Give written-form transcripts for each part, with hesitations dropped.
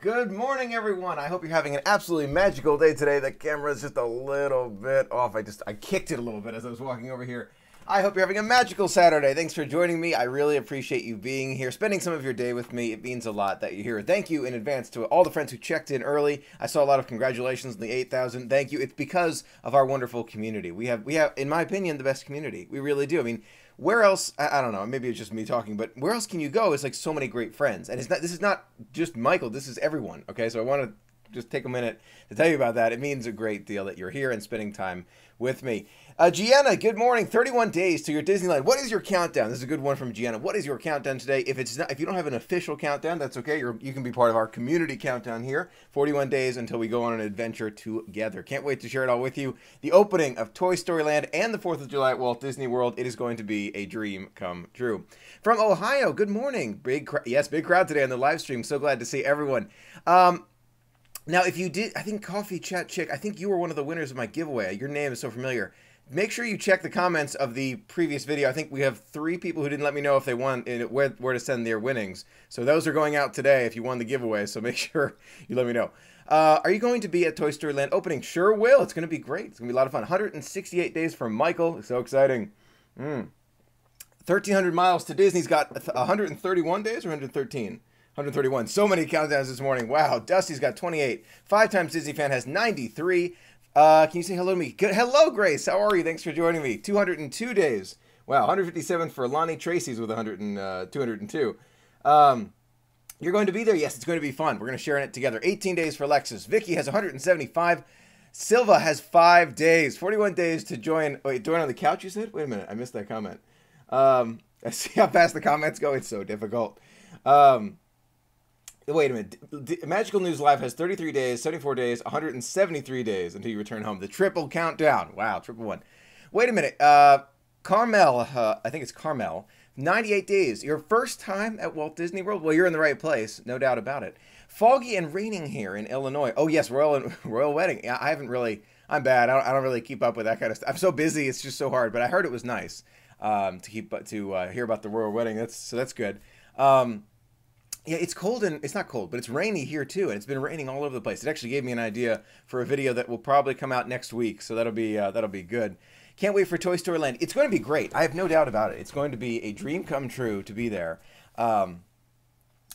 Good morning, everyone. I hope you're having an absolutely magical day today. The camera is just a little bit off. I kicked it a little bit as I was walking over here. I hope you're having a magical Saturday. Thanks for joining me. I really appreciate you being here, spending some of your day with me. It means a lot that you're here. Thank you in advance to all the friends who checked in early. I saw a lot of congratulations on the 8,000. Thank you. It's because of our wonderful community. We have, in my opinion, the best community. We really do. I mean, where else, I don't know, maybe it's just me talking, but where else can you go? It's like so many great friends. And this is not just Michael, this is everyone, okay? So I want to just take a minute to tell you about that. It means a great deal that you're here and spending time with me. Gianna, good morning. 31 days to your Disneyland. What is your countdown? This is a good one from Gianna. What is your countdown today? If you don't have an official countdown, that's okay. You can be part of our community countdown here. 41 days until we go on an adventure together. Can't wait to share it all with you. The opening of Toy Story Land and the 4th of July at Walt Disney World. It is going to be a dream come true. From Ohio, good morning. Big crowd today on the live stream. So glad to see everyone. Now, if you did, I think Coffee Chat Chick, I think you were one of the winners of my giveaway. Your name is so familiar. Make sure you check the comments of the previous video. I think we have 3 people who didn't let me know if they won, where to send their winnings. So those are going out today if you won the giveaway, so make sure you let me know. Are you going to be at Toy Story Land opening? Sure will. It's going to be great. It's going to be a lot of fun. 168 days from Michael. So exciting. 1,300 miles to Disney's got 131 days or 113? 131. So many countdowns this morning. Wow. Dusty's got 28. 5 times Disney fan has 93. Can you say hello to me? Good. Hello, Grace. How are you? Thanks for joining me. 202 days. Wow. 157 for Lonnie. Tracy's with 202. You're going to be there? Yes, it's going to be fun. We're going to share in it together. 18 days for Lexus. Vicky has 175. Silva has 5 days. 41 days to join. Wait, join on the couch, you said? Wait a minute. I missed that comment. I see how fast the comments go. It's so difficult. Wait a minute. Magical News Live has 33 days, 74 days, 173 days until you return home. The triple countdown. Wow, triple one. Wait a minute. Carmel, I think it's Carmel. 98 days. Your first time at Walt Disney World? Well, you're in the right place. No doubt about it. Foggy and raining here in Illinois. Oh, yes, Royal Wedding. Yeah, I'm bad. I don't really keep up with that kind of stuff. I'm so busy. It's just so hard. But I heard it was nice to hear about the Royal Wedding. That's good. Yeah, it's cold and it's not cold, but it's rainy here too, and it's been raining all over the place. It actually gave me an idea for a video that will probably come out next week, so that'll be good. Can't wait for Toy Story Land. It's going to be great. I have no doubt about it. It's going to be a dream come true to be there.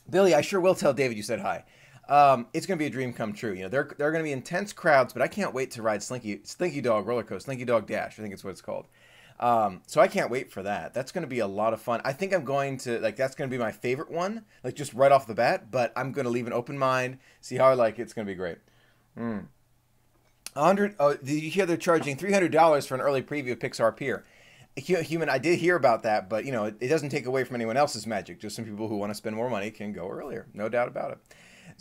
Billy, I sure will tell David you said hi. It's going to be a dream come true. You know, there are going to be intense crowds, but I can't wait to ride Slinky Dog roller coaster, Slinky Dog Dash. I think it's what it's called. So I can't wait for that. That's going to be a lot of fun. I think I'm going to, that's going to be my favorite one, just right off the bat, but I'm going to leave an open mind, see how I like it. It's going to be great. 100, oh, did you hear they're charging $300 for an early preview of Pixar Pier? Human, I did hear about that, but, you know, it doesn't take away from anyone else's magic. Just some people who want to spend more money can go earlier. No doubt about it.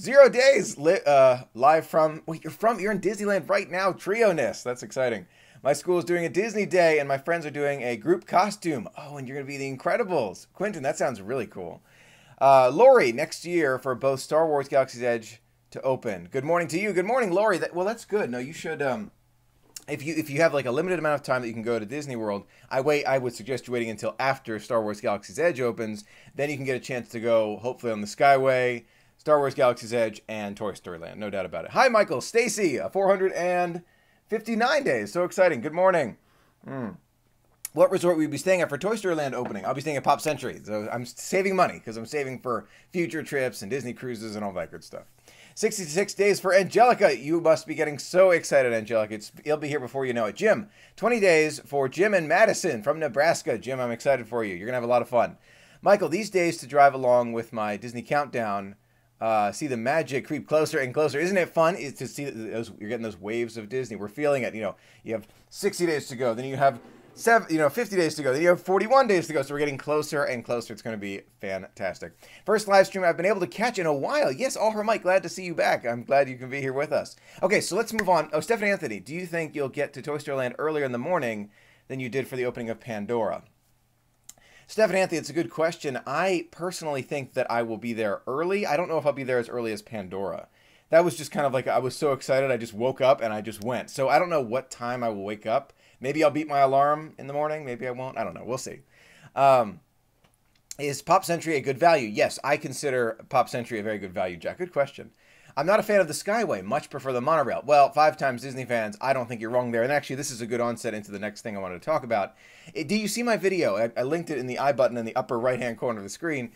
0 days, live from, wait, you're in Disneyland right now, Trio-ness. That's exciting. My school is doing a Disney day, and my friends are doing a group costume. Oh, and you're going to be the Incredibles. Quentin, that sounds really cool. Lori, next year for both Star Wars Galaxy's Edge to open. Good morning to you. Good morning, Lori. Well, that's good. No, you should, if you have like a limited amount of time that you can go to Disney World, I would suggest you waiting until after Star Wars Galaxy's Edge opens. Then you can get a chance to go, hopefully, on the Skyway, Star Wars Galaxy's Edge, and Toy Story Land. No doubt about it. Hi, Michael. Stacy, 459 days. So exciting. Good morning. What resort will you be staying at for Toy Story Land opening? I'll be staying at Pop Century. So I'm saving money because I'm saving for future trips and Disney cruises and all that good stuff. 66 days for Angelica. You must be getting so excited, Angelica. It'll be here before you know it. Jim, 20 days for Jim and Madison from Nebraska. Jim, I'm excited for you. You're going to have a lot of fun. Michael, these days to drive along with my Disney Countdown, see the magic creep closer and closer. Isn't it fun to see you're getting those waves of Disney? We're feeling it. You know, you have 60 days to go. Then you have 50 days to go. Then you have 41 days to go. So we're getting closer and closer. It's going to be fantastic. First live stream I've been able to catch in a while. Yes, All Mike, glad to see you back. I'm glad you can be here with us. Okay, so let's move on. Oh, Stephanie Anthony, do you think you'll get to Toy Story Land earlier in the morning than you did for the opening of Pandora? Stephanie Anthony, it's a good question. I personally think that I will be there early. I don't know if I'll be there as early as Pandora. That was just kind of like, I was so excited, I just woke up and I just went. So I don't know what time I will wake up. Maybe I'll beat my alarm in the morning. Maybe I won't. I don't know. We'll see. Is Pop Century a good value? Yes, I consider Pop Century a very good value, Jack. Good question. I'm not a fan of the Skyway. Much prefer the monorail. Well, 5 times Disney fans, I don't think you're wrong there. And actually, this is a good onset into the next thing I wanted to talk about. Do you see my video? I linked it in the I button in the upper right-hand corner of the screen.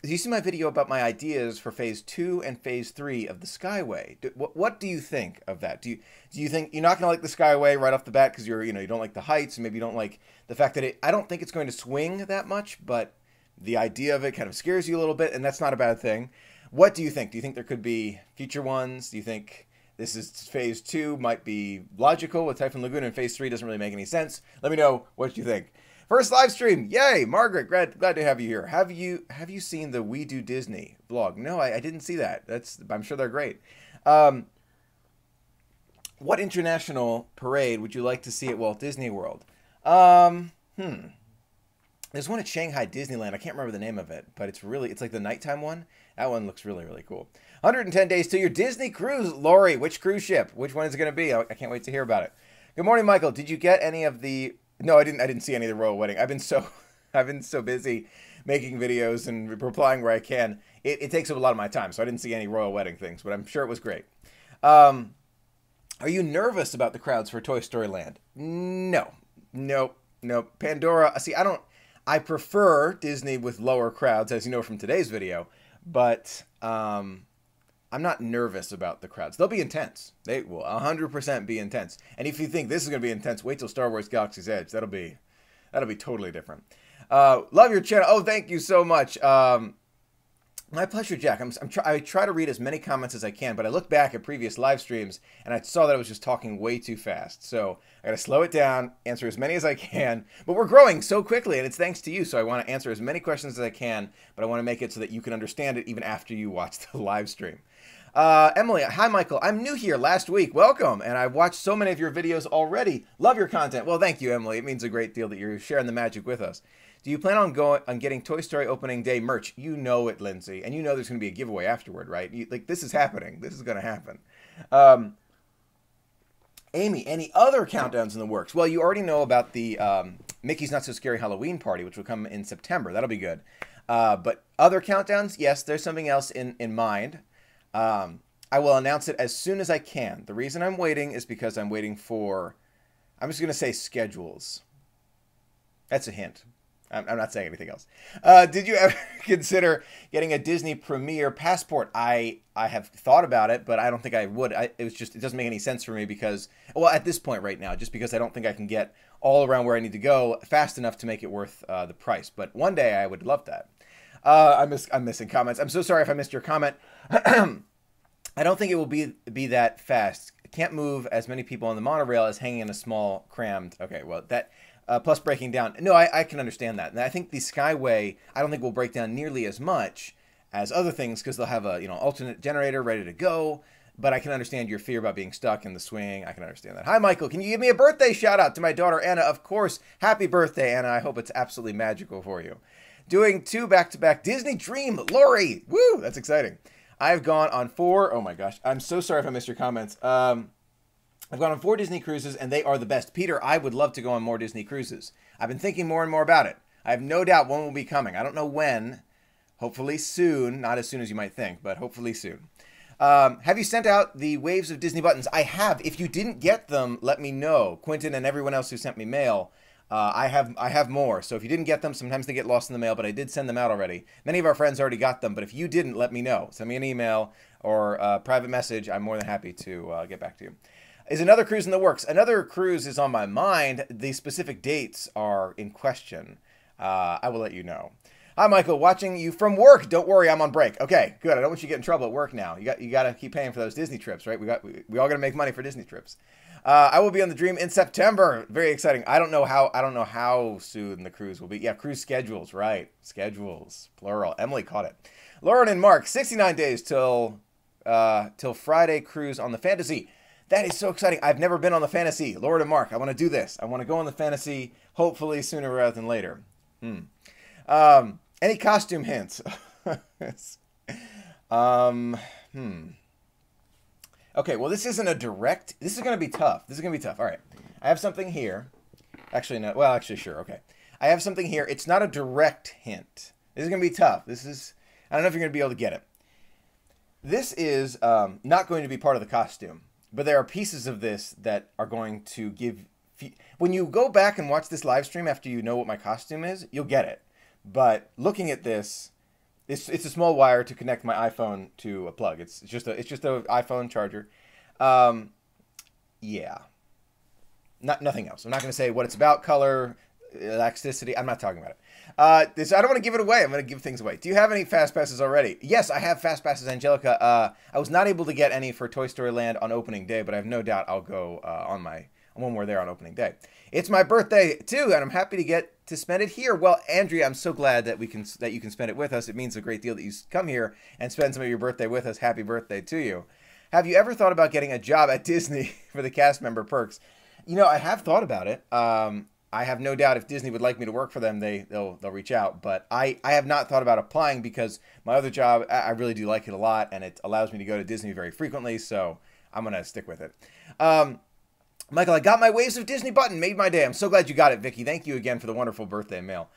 Do you see my video about my ideas for Phase 2 and Phase 3 of the Skyway? What do you think of that? Do you think you're not going to like the Skyway right off the bat because you don't like the heights, and maybe you don't like the fact that I don't think it's going to swing that much, but the idea of it kind of scares you a little bit, and that's not a bad thing. What do you think? Do you think there could be future ones? Do you think this is Phase 2 might be logical with Typhoon Lagoon, and Phase 3 doesn't really make any sense? Let me know what you think. First live stream, yay! Margaret, glad to have you here. Have you seen the We Do Disney vlog? No, I didn't see that. I'm sure they're great. What international parade would you like to see at Walt Disney World? There's one at Shanghai Disneyland. I can't remember the name of it, but it's like the nighttime one. That one looks really, really cool. 110 days to your Disney cruise, Lori. Which cruise ship? Which one is it going to be? I can't wait to hear about it. Good morning, Michael. Did you get any of the? No, I didn't see any of the royal wedding. I've been so busy making videos and replying where I can. It takes up a lot of my time, so I didn't see any royal wedding things, but I'm sure it was great. Are you nervous about the crowds for Toy Story Land? No. Pandora. See, I prefer Disney with lower crowds, as you know from today's video, but I'm not nervous about the crowds. They'll be intense. They will 100% be intense. And if you think this is going to be intense, wait till Star Wars Galaxy's Edge. That'll be totally different. Love your channel. Oh, thank you so much. My pleasure, Jack. I try to read as many comments as I can, but I look back at previous live streams and I saw that I was just talking way too fast. So I got to slow it down, answer as many as I can. But we're growing so quickly, and it's thanks to you. So I want to answer as many questions as I can, but I want to make it so that you can understand it even after you watch the live stream. Emily, hi, Michael. I'm new here last week. Welcome. And I've watched so many of your videos already. Love your content. Well, thank you, Emily. It means a great deal that you're sharing the magic with us. Do you plan on getting Toy Story opening day merch? You know it, Lindsay. And you know there's going to be a giveaway afterward, right? This is happening. This is going to happen. Amy, any other countdowns in the works? Well, you already know about the Mickey's Not So Scary Halloween party, which will come in September. That'll be good. But other countdowns? Yes, there's something else in mind. I will announce it as soon as I can. The reason I'm waiting is because I'm waiting for, I'm just going to say schedules. That's a hint. I'm not saying anything else. Did you ever consider getting a Disney Premier passport? I have thought about it, but I don't think I would. It doesn't make any sense for me because, well, at this point right now, just because I don't think I can get all around where I need to go fast enough to make it worth the price. But one day I would love that. I'm missing comments. I'm so sorry if I missed your comment. I don't think it will be that fast. Can't move as many people on the monorail as hanging in a small, crammed. Okay, well, that... plus breaking down. No, I can understand that. And I think the Skyway, I don't think will break down nearly as much as other things because they'll have a alternate generator ready to go. But I can understand your fear about being stuck in the swing. I can understand that. Hi, Michael. Can you give me a birthday shout out to my daughter, Anna? Of course. Happy birthday, Anna. I hope it's absolutely magical for you. Doing 2 back-to-back Disney Dream. Lori. Woo, that's exciting. I've gone on 4. Oh, my gosh. I'm so sorry if I missed your comments. I've gone on 4 Disney cruises, and they are the best. Peter, I would love to go on more Disney cruises. I've been thinking more and more about it. I have no doubt one will be coming. I don't know when. Hopefully soon. Not as soon as you might think, but hopefully soon. Have you sent out the Waves of Disney buttons? I have. If you didn't get them, let me know. Quentin and everyone else who sent me mail, I have more. So if you didn't get them, sometimes they get lost in the mail, but I did send them out already. Many of our friends already got them, but if you didn't, let me know. Send me an email or a private message. I'm more than happy to get back to you. Is another cruise in the works? Another cruise is on my mind. The specific dates are in question. I will let you know. Hi, Michael. Watching you from work. Don't worry, I'm on break. Okay, good. I don't want you to get in trouble at work now. You got to keep paying for those Disney trips, right? We all got to make money for Disney trips. I will be on the Dream in September. Very exciting. I don't know how soon the cruise will be. Yeah, cruise schedules, right? Schedules, plural. Emily caught it. Lauren and Mark. 69 days till Friday cruise on the Fantasy. That is so exciting. I've never been on the Fantasy. Lord and Mark, I want to do this. I want to go on the Fantasy, hopefully sooner rather than later. Any costume hints? Okay, well, this isn't a direct... This is going to be tough. All right. I have something here. Actually, no. Well, actually, sure. Okay. I have something here. It's not a direct hint. This is going to be tough. I don't know if you're going to be able to get it. This is not going to be part of the costume, but there are pieces of this that are going to give... When you go back and watch this live stream after you know what my costume is, you'll get it. But looking at this, it's a small wire to connect my iPhone to a plug. It's just a iPhone charger. Yeah. Nothing else. I'm not going to say what it's about, color, elasticity. I'm not talking about it. I don't want to give it away. I'm going to give things away. Do you have any fast passes already? Yes, I have fast passes, Angelica. I was not able to get any for Toy Story Land on opening day, but I have no doubt I'll go when we're there on opening day. It's my birthday too, and I'm happy to get to spend it here. Well, Andrea, I'm so glad that you can spend it with us. It means a great deal that you come here and spend some of your birthday with us. Happy birthday to you. Have you ever thought about getting a job at Disney for the cast member perks? You know, I have thought about it. I have no doubt if Disney would like me to work for them, they'll reach out. But I have not thought about applying because my other job, I really do like it a lot, and it allows me to go to Disney very frequently, so I'm going to stick with it. Michael, I got my Waves of Disney button. Made my day. I'm so glad you got it, Vicky. Thank you again for the wonderful birthday mail.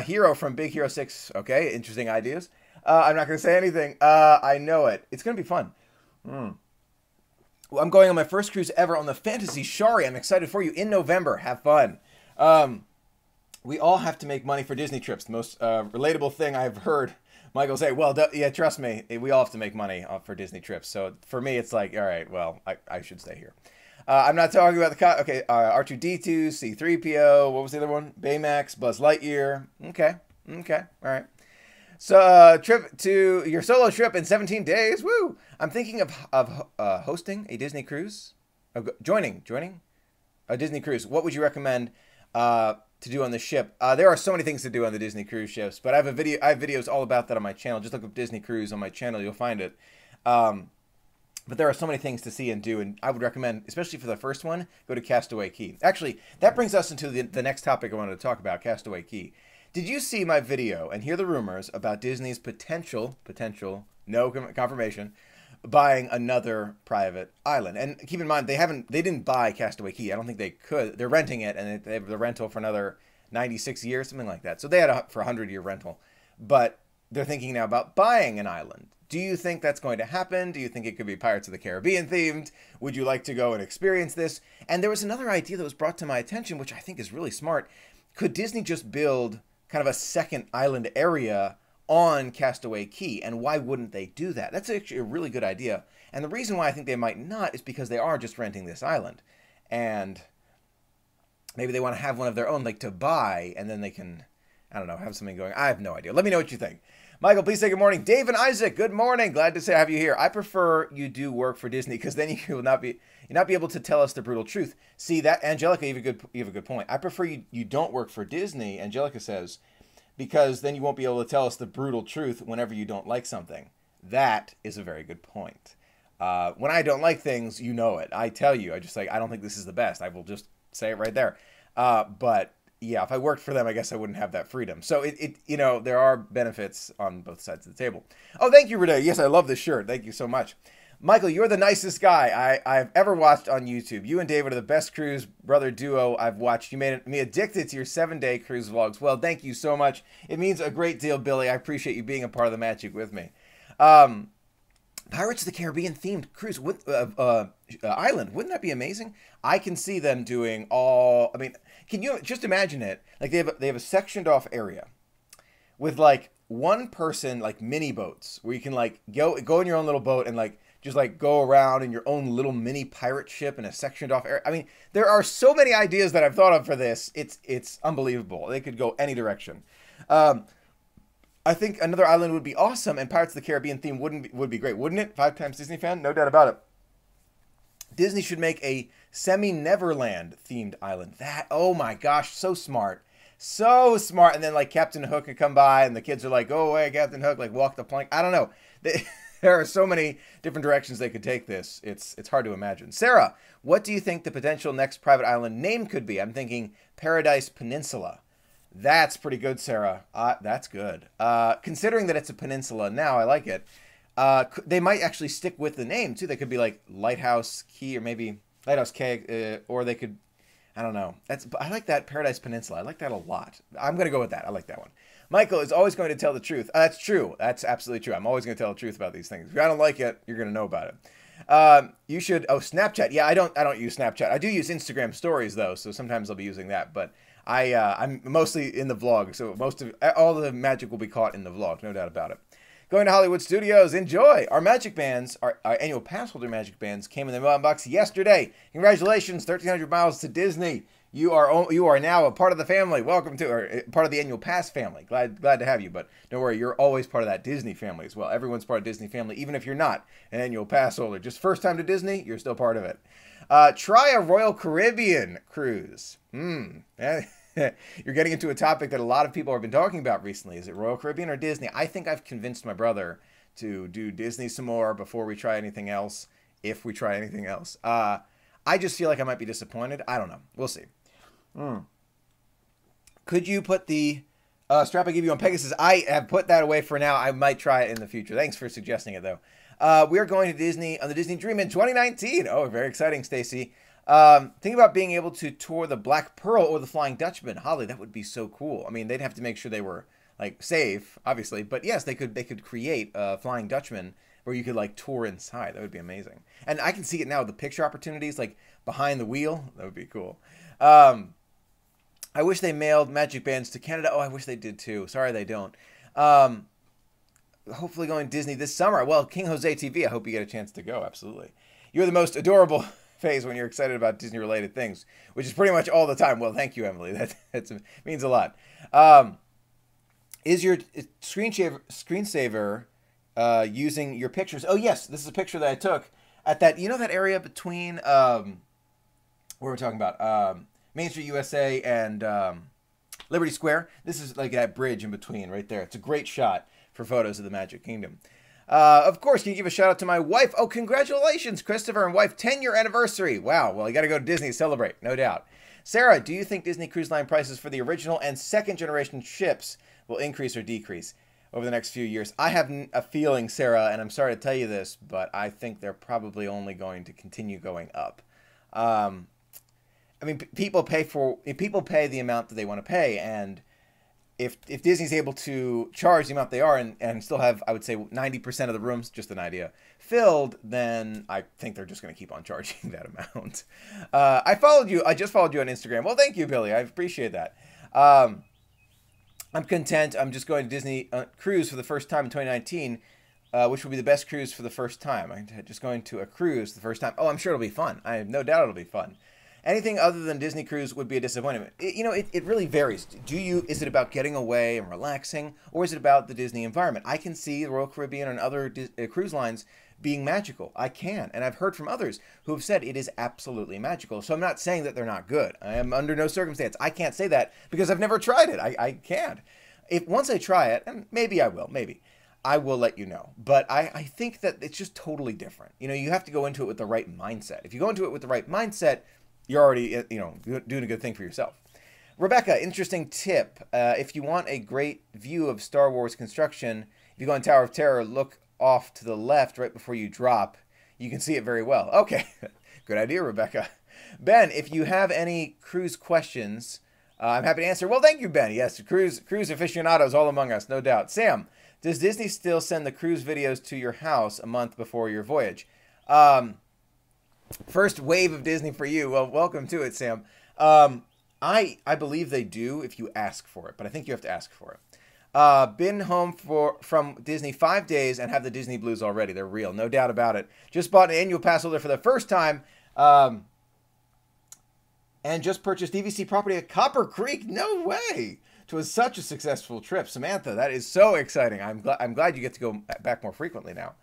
Hero from Big Hero 6. Okay, interesting ideas. I'm not going to say anything. I know it. It's going to be fun. Well, I'm going on my first cruise ever on the Fantasy Shari. I'm excited for you in November. Have fun. We all have to make money for Disney trips. The most relatable thing I've heard Michael say, well, yeah, trust me, we all have to make money for Disney trips. So for me, it's like, all right, well, I should stay here. I'm not talking about the... Okay, R2-D2, C-3PO, what was the other one? Baymax, Buzz Lightyear. Okay, all right. So, trip to your solo trip in 17 days. Woo! I'm thinking of hosting a Disney cruise. Joining a Disney cruise. What would you recommend to do on the ship? There are so many things to do on the Disney cruise ships, but I have videos all about that on my channel. Just look up Disney Cruise on my channel, you'll find it. But there are so many things to see and do, and I would recommend, especially for the first one, go to Castaway Cay. Actually, that brings us into the next topic I wanted to talk about, Castaway Cay. Did you see my video and hear the rumors about Disney's potential, no confirmation, buying another private island? And keep in mind, they didn't buy Castaway Cay. I don't think they could. They're renting it, and they have the rental for another 96 years, something like that. So they had for a 100-year rental. But they're thinking now about buying an island. Do you think that's going to happen? Do you think it could be Pirates of the Caribbean themed? Would you like to go and experience this? And there was another idea that was brought to my attention, which I think is really smart. Could Disney just build kind of a second island area on Castaway Cay? And why wouldn't they do that? That's actually a really good idea. And the reason why I think they might not is because they are just renting this island. And maybe they want to have one of their own, like to buy, and then they can, I don't know, have something going. I have no idea. Let me know what you think. Michael, please say good morning. Dave and Isaac, good morning. Glad to have you here. I prefer you do work for Disney because then you will not be able to tell us the brutal truth. See that, Angelica, you have a good point. I prefer you don't work for Disney, Angelica says, because then you won't be able to tell us the brutal truth whenever you don't like something. That is a very good point. When I don't like things, you know it. I tell you. I just like, I don't think this is the best. I will just say it right there. But yeah, if I worked for them, I guess I wouldn't have that freedom. So there are benefits on both sides of the table. Oh, thank you, Renee. Yes, I love this shirt. Thank you so much. Michael, you're the nicest guy I've ever watched on YouTube. You and David are the best cruise brother duo I've watched. You made me addicted to your 7-day cruise vlogs. Well, thank you so much. It means a great deal, Billy. I appreciate you being a part of the magic with me. Pirates of the Caribbean themed cruise with island. Wouldn't that be amazing? I can see them doing all. I mean, can you just imagine it? Like they have a sectioned off area with like one person like mini boats where you can like go in your own little boat and like just like go around in your own little mini pirate ship in a sectioned off area. I mean, there are so many ideas that I've thought of for this. It's unbelievable. They could go any direction. I think another island would be awesome, and Pirates of the Caribbean theme would be great, wouldn't it? 5-time Disney fan, no doubt about it. Disney should make a semi-Neverland themed island. Oh my gosh, so smart. So smart. And then like Captain Hook could come by and the kids are like, go away, Captain Hook, like walk the plank. I don't know. There are so many different directions they could take this. It's hard to imagine. Sarah, what do you think the potential next private island name could be? I'm thinking Paradise Peninsula. That's pretty good, Sarah. That's good. Considering that it's a peninsula now, I like it. They might actually stick with the name, too. They could be like Lighthouse Key or maybe Lighthouse Keg, or they could, I don't know. I like that, Paradise Peninsula. I like that a lot. I'm going to go with that. I like that one. Michael is always going to tell the truth. That's true. That's absolutely true. I'm always going to tell the truth about these things. If I don't like it, you're going to know about it. You should. Oh, Snapchat. Yeah, I don't use Snapchat. I do use Instagram stories though, so sometimes I'll be using that. But I'm mostly in the vlog, so all the magic will be caught in the vlog, no doubt about it. Going to Hollywood Studios. Enjoy. Our magic bands, our annual pass holder magic bands, came in the mailbox yesterday. Congratulations, 1,300 miles to Disney. You are now a part of the family. Welcome to, or part of the annual pass family. Glad to have you, but don't worry, you're always part of that Disney family as well. Everyone's part of Disney family, even if you're not an annual pass holder. Just first time to Disney, you're still part of it. Try a Royal Caribbean cruise. You're getting into a topic that a lot of people have been talking about recently. Is it Royal Caribbean or Disney? I think I've convinced my brother to do Disney some more before we try anything else, if we try anything else. I just feel like I might be disappointed. I don't know. We'll see. Could you put the strap I gave you on Pegasus? I have put that away for now. I might try it in the future. Thanks for suggesting it, though. We are going to Disney on the Disney Dream in 2019. Oh, very exciting, Stacy. Think about being able to tour the Black Pearl or the Flying Dutchman. Holly, that would be so cool. I mean, they'd have to make sure they were like safe, obviously, but yes, they could create a Flying Dutchman where you could like tour inside. That would be amazing. And I can see it now, the picture opportunities, like behind the wheel. That would be cool. I wish they mailed magic bands to Canada. Oh, I wish they did too. Sorry they don't. Hopefully going to Disney this summer. Well, King Jose TV, I hope you get a chance to go. Absolutely. You're the most adorable phase when you're excited about Disney-related things, which is pretty much all the time. Well, thank you, Emily. That means a lot. Is your screensaver using your pictures? Oh, yes. This is a picture that I took at that, that area between, what we're talking about, Main Street USA and Liberty Square. This is like that bridge in between right there. It's a great shot for photos of the Magic Kingdom. Of course, can you give a shout out to my wife? Oh, congratulations, Christopher and wife, 10-year anniversary. Wow, well, you got to go to Disney to celebrate, no doubt. Sarah, do you think Disney Cruise Line prices for the original and second generation ships will increase or decrease over the next few years? I have a feeling, Sarah, and I'm sorry to tell you this, but I think they're probably only going to continue going up. I mean, people pay the amount that they want to pay, and if Disney's able to charge the amount they are and still have, I would say, 90% of the rooms, just an idea, filled, then I think they're just going to keep on charging that amount. I just followed you on Instagram. Well, thank you, Billy. I appreciate that. I'm content. I'm just going to Disney cruise for the first time in 2019, which will be the best cruise for the first time. I'm just going to a cruise the first time. Oh, I'm sure it'll be fun. I have no doubt it'll be fun. Anything other than Disney cruise would be a disappointment. It really varies. Is it about getting away and relaxing, or is it about the Disney environment? I can see the Royal Caribbean and other cruise lines being magical. I can, and I've heard from others who have said it is absolutely magical. So I'm not saying that they're not good. I am under no circumstance. I can't say that because I've never tried it. I can't. Once I try it, and maybe I will, I will let you know. But I think that it's just totally different. You have to go into it with the right mindset. If you go into it with the right mindset, you're already, doing a good thing for yourself. Rebecca, interesting tip. If you want a great view of Star Wars construction, if you go on Tower of Terror, look off to the left right before you drop. You can see it very well. Okay, good idea, Rebecca. Ben, if you have any cruise questions, I'm happy to answer. Well, thank you, Ben. Yes, cruise aficionados all among us, no doubt. Sam, does Disney still send the cruise videos to your house a month before your voyage? First wave of Disney for you. Well, welcome to it, Sam. I believe they do if you ask for it, but I think you have to ask for it. Been home from Disney 5 days and have the Disney blues already. They're real, no doubt about it. Just bought an annual pass holder for the first time, and just purchased DVC property at Copper Creek. No way! It was such a successful trip, Samantha. That is so exciting. I'm glad you get to go back more frequently now.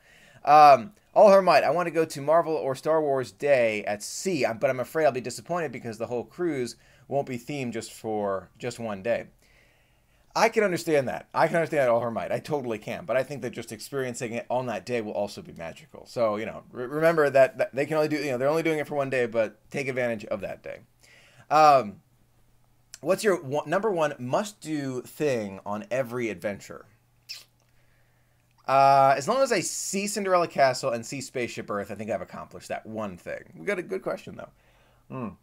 All her might, I want to go to Marvel or Star Wars Day at sea, but I'm afraid I'll be disappointed because the whole cruise won't be themed just one day. I can understand that. I can understand all her might. I totally can. But I think that just experiencing it on that day will also be magical. So, remember that they can only do, they're only doing it for one day, but take advantage of that day. What's your number one must-do thing on every adventure? As long as I see Cinderella Castle and see Spaceship Earth, I think I've accomplished that one thing. We got a good question, though.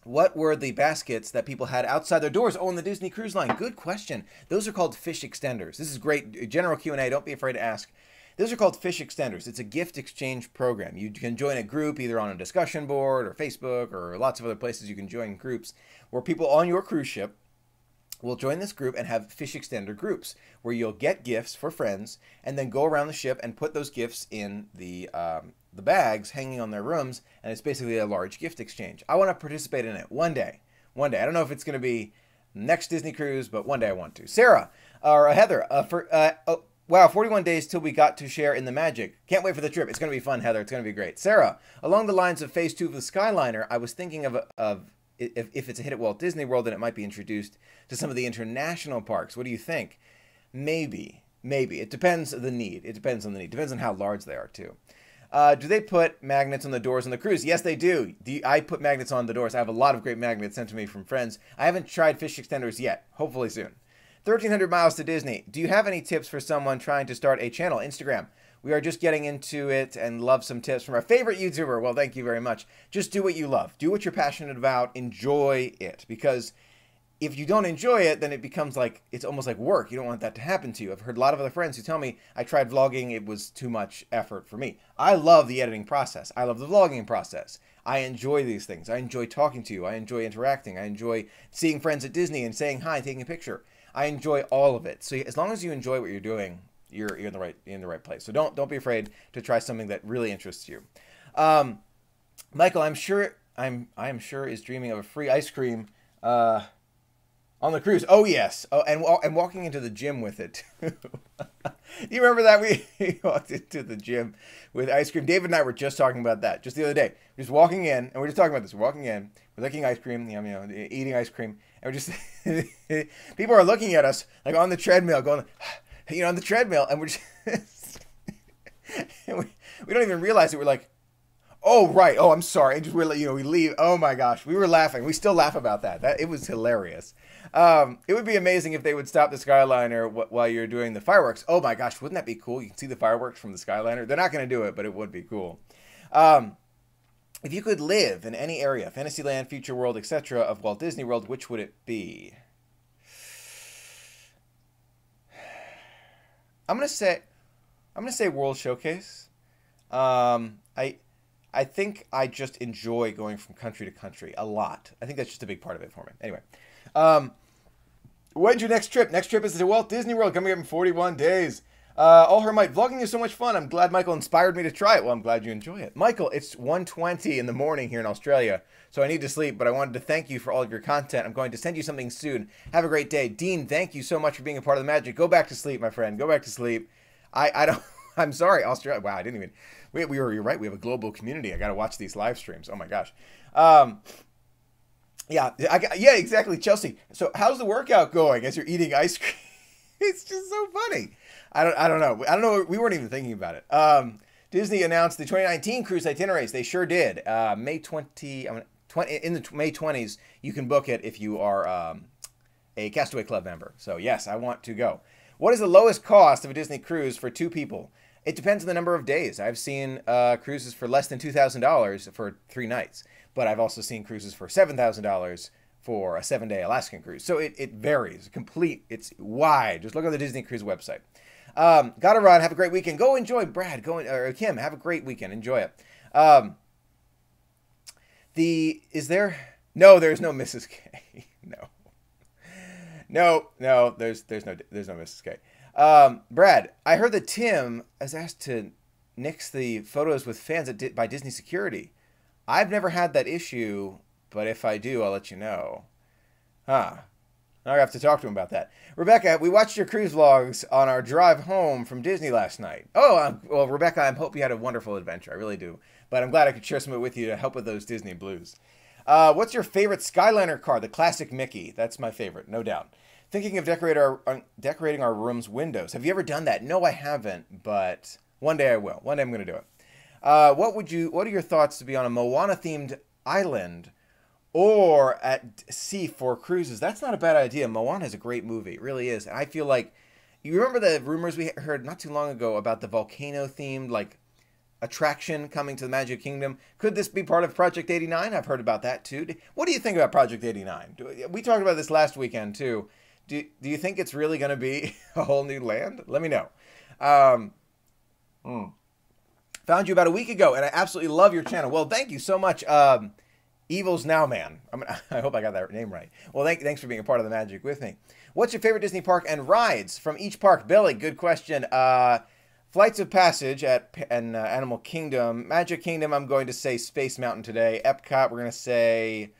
What were the baskets that people had outside their doors? Oh, on the Disney Cruise Line. Good question. Those are called fish extenders. This is great. General Q&A. Don't be afraid to ask. Those are called fish extenders. It's a gift exchange program. You can join a group either on a discussion board or Facebook or lots of other places you can join groups where people on your cruise ship will join this group and have fish extender groups where you'll get gifts for friends and then go around the ship and put those gifts in the bags hanging on their rooms, and it's basically a large gift exchange. I want to participate in it one day. One day. I don't know if it's going to be next Disney cruise, but one day I want to. Sarah, or Heather, wow, 41 days till we got to share in the magic. Can't wait for the trip. It's going to be fun, Heather. It's going to be great. Sarah, along the lines of Phase 2 of the Skyliner, I was thinking of if it's a hit at Walt Disney World, then it might be introduced to some of the international parks. What do you think? Maybe. It depends on the need. It depends on the need. Depends on how large they are, too. Do they put magnets on the doors on the cruise? Yes, they do. I put magnets on the doors. I have a lot of great magnets sent to me from friends. I haven't tried fish extenders yet. Hopefully soon. 1,300 miles to Disney. Do you have any tips for someone trying to start a channel? Instagram. We are just getting into it and love some tips from our favorite YouTuber. Well, thank you very much. Just do what you love. Do what you're passionate about. Enjoy it. Because if you don't enjoy it, then it becomes like, it's almost like work. You don't want that to happen to you. I've heard a lot of other friends who tell me, I tried vlogging, it was too much effort for me. I love the editing process. I love the vlogging process. I enjoy these things. I enjoy talking to you. I enjoy interacting. I enjoy seeing friends at Disney and saying hi, taking a picture. I enjoy all of it. So as long as you enjoy what you're doing, you're in the right place. So don't be afraid to try something that really interests you. Michael, I'm sure is dreaming of a free ice cream on the cruise. Oh yes. Oh, and walking into the gym with it. Do you remember that we walked into the gym with ice cream? David and I were just talking about that just the other day. We're just walking in, and we're just talking about this. We're walking in, we're licking ice cream, eating ice cream, and we're just people are looking at us like on the treadmill, going, on the treadmill, and we're just and we don't even realize it. We're like, oh right, oh I'm sorry. And just we leave. Oh my gosh, we were laughing. We still laugh about that. It was hilarious. It would be amazing if they would stop the Skyliner while you're doing the fireworks. Oh my gosh, wouldn't that be cool? You can see the fireworks from the Skyliner. They're not going to do it, but it would be cool. If you could live in any area, Fantasyland, Future World, etc., of Walt Disney World, which would it be? I'm gonna say World Showcase. I think I just enjoy going from country to country a lot. I think that's just a big part of it for me. Anyway, when's your next trip? Next trip is to Walt Disney World, coming up in 41 days. All her might. Vlogging is so much fun. I'm glad Michael inspired me to try it. Well, I'm glad you enjoy it. Michael, it's 1:20 in the morning here in Australia, so I need to sleep, but I wanted to thank you for all of your content. I'm going to send you something soon. Have a great day. Dean, thank you so much for being a part of the magic. Go back to sleep, my friend. Go back to sleep. I don't, I'm sorry, Australia. Wow, I didn't even, you're right. We have a global community. I got to watch these live streams. Oh my gosh. Yeah, exactly, Chelsea. So how's the workout going as you're eating ice cream? It's just so funny. I don't know. We weren't even thinking about it. Disney announced the 2019 cruise itineraries. They sure did. May 20, in the May 20s, you can book it if you are a Castaway Club member. So yes, I want to go. What is the lowest cost of a Disney cruise for 2 people? It depends on the number of days. I've seen cruises for less than $2,000 for 3 nights, but I've also seen cruises for $7,000 for a 7-day Alaskan cruise. So it varies. It's wide. Just look on the Disney Cruise website. Gotta run. Have a great weekend. Go enjoy, Brad. Or Kim, have a great weekend. Enjoy it. No, there's no Mrs. K. No, there's no Mrs. K. Brad, I heard that Tim has asked to nix the photos with fans by Disney Security. I've never had that issue, but if I do, I'll let you know. Huh. I have to talk to him about that. Rebecca, we watched your cruise vlogs on our drive home from Disney last night. Oh, well, Rebecca, I hope you had a wonderful adventure. I really do. But I'm glad I could share some of it with you to help with those Disney blues. What's your favorite Skyliner car? The classic Mickey. That's my favorite, no doubt. Thinking of decorating our room's windows. Have you ever done that? No, I haven't, but one day I will. One day I'm going to do it. What are your thoughts to be on a Moana-themed island or at sea for cruises? That's not a bad idea. Moana is a great movie. It really is. And I feel like, you remember the rumors we heard not too long ago about the volcano-themed, like, attraction coming to the Magic Kingdom. Could this be part of Project 89? I've heard about that too. What do you think about Project 89? We talked about this last weekend too. Do you think it's really going to be a whole new land? Let me know. Found you about a week ago, and I absolutely love your channel. Well, thank you so much. Evil's Now Man. I hope I got that name right. Well, thanks for being a part of the magic with me. What's your favorite Disney park and rides from each park? Billy, good question. Flights of Passage at Animal Kingdom. Magic Kingdom, I'm going to say Space Mountain today. Epcot, we're going to say...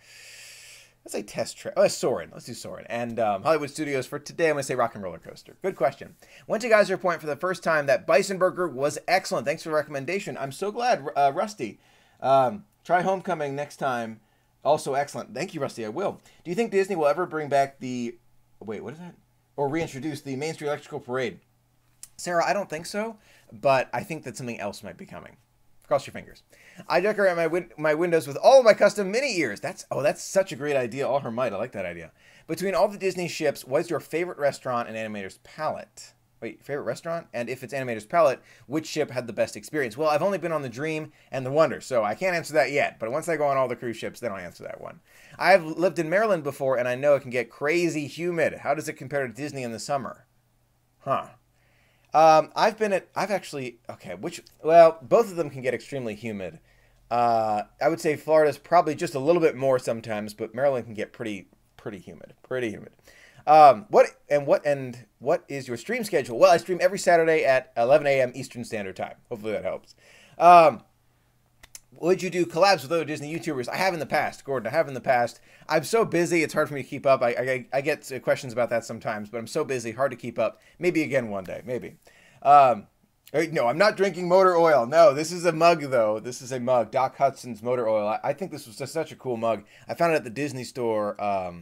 Let's say Test Trail. Oh, Soarin'. Let's do Soarin'. And Hollywood Studios for today, I'm going to say Rock and Roller Coaster. Good question. Went to Geyser Point for the first time. That bison burger was excellent. Thanks for the recommendation. I'm so glad, Rusty. Try Homecoming next time. Also excellent. Thank you, Rusty. I will. Do you think Disney will ever bring back the... Wait, what is that? Or reintroduce the Main Street Electrical Parade? Sarah, I don't think so, but I think that something else might be coming. Cross your fingers. I decorate my windows with all of my custom mini ears. That's such a great idea. All her might. I like that idea. Between all the Disney ships, what is your favorite restaurant and Animator's Palette? Wait, favorite restaurant? And if it's Animator's Palette, which ship had the best experience? Well, I've only been on the Dream and the Wonder, so I can't answer that yet. But once I go on all the cruise ships, then I'll answer that one. I have lived in Maryland before, and I know it can get crazy humid. How does it compare to Disney in the summer? Huh. Well, both of them can get extremely humid. I would say Florida's probably just a little bit more sometimes, but Maryland can get pretty humid. What is your stream schedule? Well, I stream every Saturday at 11 a.m. Eastern Standard Time. Hopefully that helps. Would you do collabs with other Disney YouTubers? I have in the past, Gordon. I have in the past. I'm so busy, it's hard for me to keep up. I get questions about that sometimes, but I'm so busy, hard to keep up. Maybe again one day, maybe. No, I'm not drinking motor oil. No, this is a mug, though. This is a mug. Doc Hudson's motor oil. I think this was just such a cool mug. I found it at the Disney store a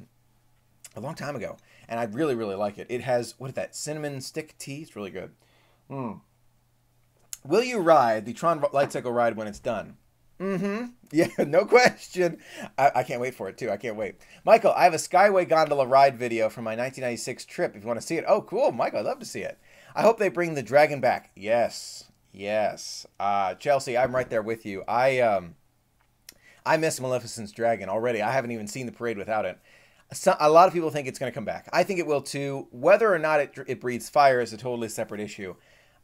long time ago, and I really, really like it. It has, what is that, cinnamon stick tea? It's really good. Will you ride the Tron Light Cycle ride when it's done? Yeah, no question. I can't wait for it, too. I can't wait. Michael, I have a Skyway Gondola ride video from my 1996 trip if you want to see it. Oh, cool. Michael, I'd love to see it. I hope they bring the dragon back. Yes. Chelsea, I'm right there with you. I miss Maleficent's dragon already. I haven't even seen the parade without it. A lot of people think it's going to come back. I think it will, too. Whether or not it breathes fire is a totally separate issue.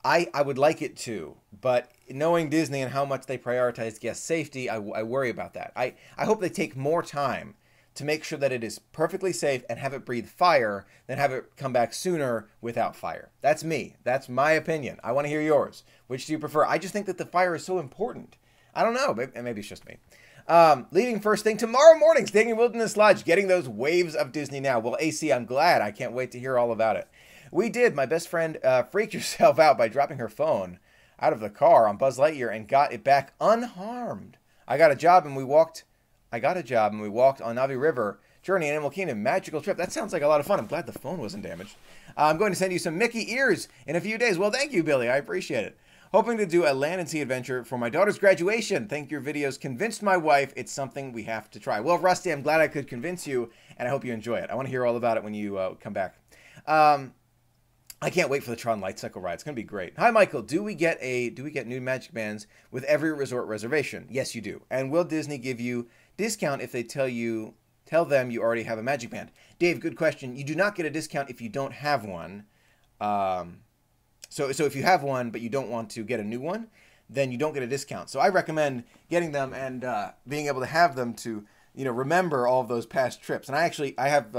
I would like it to, but knowing Disney and how much they prioritize guest safety, I worry about that. I hope they take more time to make sure that it is perfectly safe and have it breathe fire than have it come back sooner without fire. That's me. That's my opinion. I want to hear yours. Which do you prefer? I just think that the fire is so important. I don't know. Maybe it's just me. Leaving first thing tomorrow morning, staying in Wilderness Lodge, getting those waves of Disney now. Well, AC, I'm glad. I can't wait to hear all about it. We did. My best friend freaked herself out by dropping her phone out of the car on Buzz Lightyear and got it back unharmed. I got a job and we walked on Navi River, Journey, Animal Kingdom, magical trip. That sounds like a lot of fun. I'm glad the phone wasn't damaged. I'm going to send you some Mickey ears in a few days. Well, thank you, Billy. I appreciate it. Hoping to do a land and sea adventure for my daughter's graduation. Think your videos convinced my wife it's something we have to try. Well, Rusty, I'm glad I could convince you, and I hope you enjoy it. I want to hear all about it when you come back. I can't wait for the Tron Light Cycle ride. It's going to be great. Hi, Michael. Do we get new Magic Bands with every resort reservation? Yes, you do. And will Disney give you discount if they tell them you already have a Magic Band? Dave, good question. You do not get a discount if you don't have one. So if you have one but you don't want to get a new one, then you don't get a discount. So I recommend getting them and being able to have them to remember all of those past trips. And I have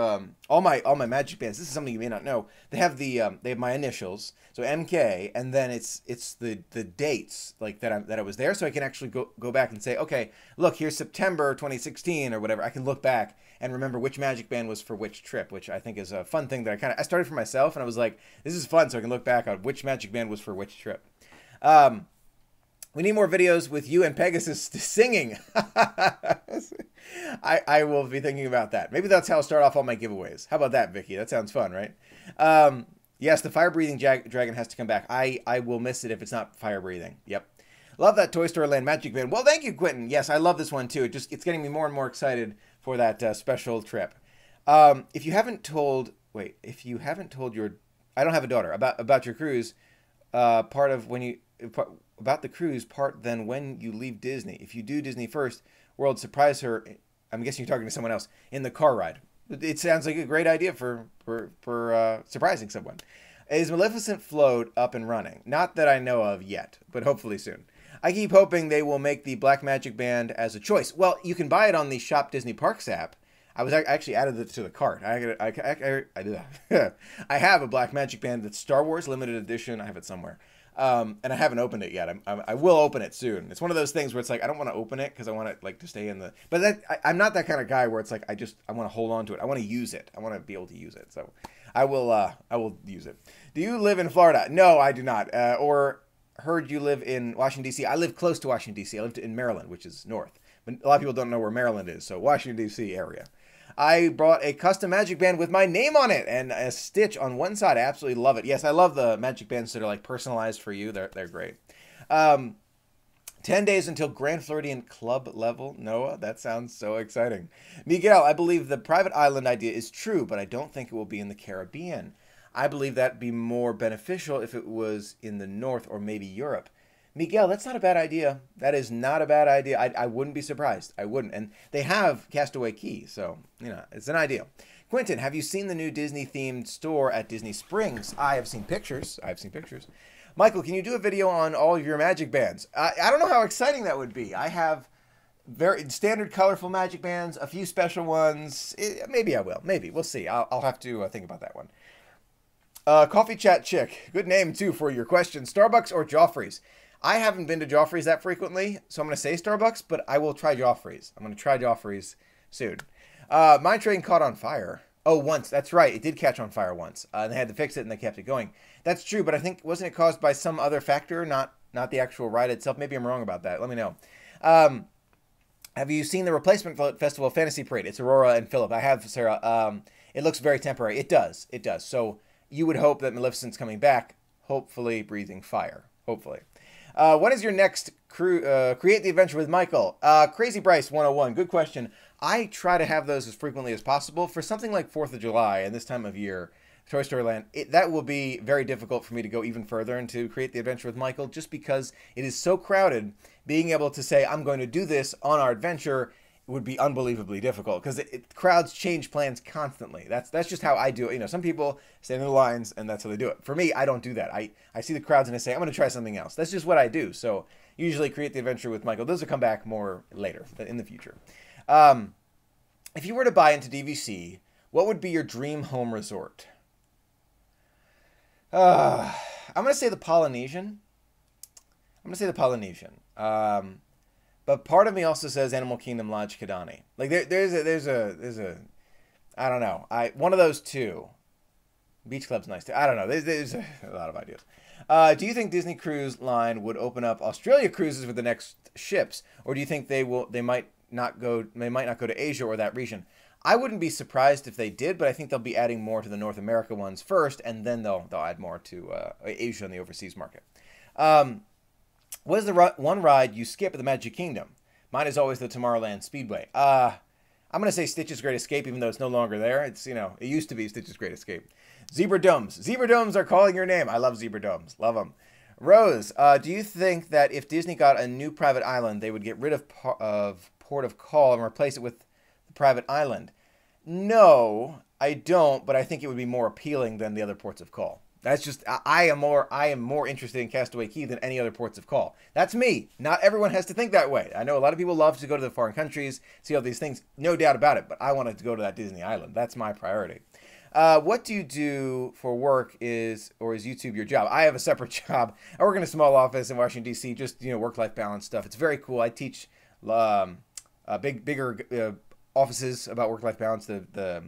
all my Magic Bands. This is something you may not know. They have my initials, so MK, and then it's the dates like that I was there, so I can actually go back and say, okay, look, here's September 2016 or whatever. I can look back and remember which Magic Band was for which trip, which I think is a fun thing that I started for myself, and I was like, this is fun, so I can look back on which Magic Band was for which trip. We need more videos with you and Pegasus singing. I will be thinking about that. Maybe that's how I'll start off all my giveaways. How about that, Vicky? That sounds fun, right? Yes, the fire-breathing dragon has to come back. I will miss it if it's not fire-breathing. Yep. Love that Toy Story Land Magic Band. Well, thank you, Quentin. Yes, I love this one, too. It's getting me more and more excited for that special trip. If you haven't told your... I don't have a daughter. About your cruise, part of when you... about the cruise part than when you leave Disney. If you do Disney first, World, surprise her. I'm guessing you're talking to someone else in the car ride. It sounds like a great idea for surprising someone. Is Maleficent Float up and running? Not that I know of yet, but hopefully soon. I keep hoping they will make the Black Magic Band as a choice. Well, you can buy it on the Shop Disney Parks app. I actually added it to the cart. I have a Black Magic Band that's Star Wars limited edition. I have it somewhere. And I haven't opened it yet. I will open it soon. It's one of those things where it's like I don't want to open it because I want it like to stay in the. But I'm not that kind of guy where it's like I want to hold on to it. I want to use it. I want to be able to use it. So I will use it. Do you live in Florida? No, I do not. Or heard you live in Washington D.C. I live close to Washington D.C. I lived in Maryland, which is north. But a lot of people don't know where Maryland is. So Washington D.C. area. I brought a custom magic band with my name on it and a stitch on one side. I absolutely love it. Yes, I love the magic bands that are like personalized for you. They're great. 10 days until Grand Floridian Club level. Noah, that sounds so exciting. Miguel, I believe the private island idea is true, but I don't think it will be in the Caribbean. I believe that'd be more beneficial if it was in the north or maybe Europe. Miguel, that's not a bad idea. That is not a bad idea. I wouldn't be surprised. I wouldn't. And they have Castaway Cay, so, it's an idea. Quentin, have you seen the new Disney-themed store at Disney Springs? I have seen pictures. Michael, can you do a video on all of your magic bands? I don't know how exciting that would be. I have very standard colorful magic bands, a few special ones. Maybe I will. Maybe. We'll see. I'll have to think about that one. Coffee Chat Chick. Good name, too, for your question. Starbucks or Joffrey's? I haven't been to Joffrey's that frequently, so I'm going to say Starbucks, but I will try Joffrey's. I'm going to try Joffrey's soon. My train caught on fire. Oh, once. That's right. It did catch on fire once. They had to fix it, and they kept it going. That's true, but I think, wasn't it caused by some other factor, not the actual ride itself? Maybe I'm wrong about that. Let me know. Have you seen the Replacement Festival Fantasy Parade? It's Aurora and Philip. I have, Sarah. It looks very temporary. It does. It does. So you would hope that Maleficent's coming back, hopefully breathing fire. Hopefully. What is your next create the adventure with Michael? Crazy Bryce 101. Good question. I try to have those as frequently as possible. For something like 4th of July and this time of year, Toy Story Land, that will be very difficult for me to go even further into Create the Adventure with Michael just because it is so crowded. Being able to say, I'm going to do this on our adventure would be unbelievably difficult because crowds change plans constantly. That's just how I do it. Some people stand in the lines and that's how they do it. For me, I don't do that. I see the crowds and I say, I'm going to try something else. That's just what I do. So usually Create the Adventure with Michael. Those will come back more later in the future. If you were to buy into DVC, what would be your dream home resort? I'm going to say the Polynesian. But part of me also says Animal Kingdom Lodge Kidani. Like there's a I don't know. One of those two. Beach Club's nice too. I don't know. There's a lot of ideas. Do you think Disney Cruise Line would open up Australia cruises with the next ships, or do you think they might not go to Asia or that region? I wouldn't be surprised if they did, but I think they'll be adding more to the North America ones first, and then they'll add more to Asia and the overseas market. What is the one ride you skip at the Magic Kingdom? Mine is always the Tomorrowland Speedway. I'm going to say Stitch's Great Escape, even though it's no longer there. It's, it used to be Stitch's Great Escape. Zebra Domes. Zebra Domes are calling your name. I love Zebra Domes. Love them. Rose, do you think that if Disney got a new private island, they would get rid of Port of Call and replace it with the private island? No, I don't, but I think it would be more appealing than the other ports of call. That's just, I am more interested in Castaway Cay than any other ports of call. That's me. Not everyone has to think that way. I know a lot of people love to go to the foreign countries, see all these things, no doubt about it, but I wanted to go to that Disney island. That's my priority. What do you do for work is YouTube your job? I have a separate job. I work in a small office in Washington, D.C., just, work-life balance stuff. It's very cool. I teach bigger offices about work-life balance, the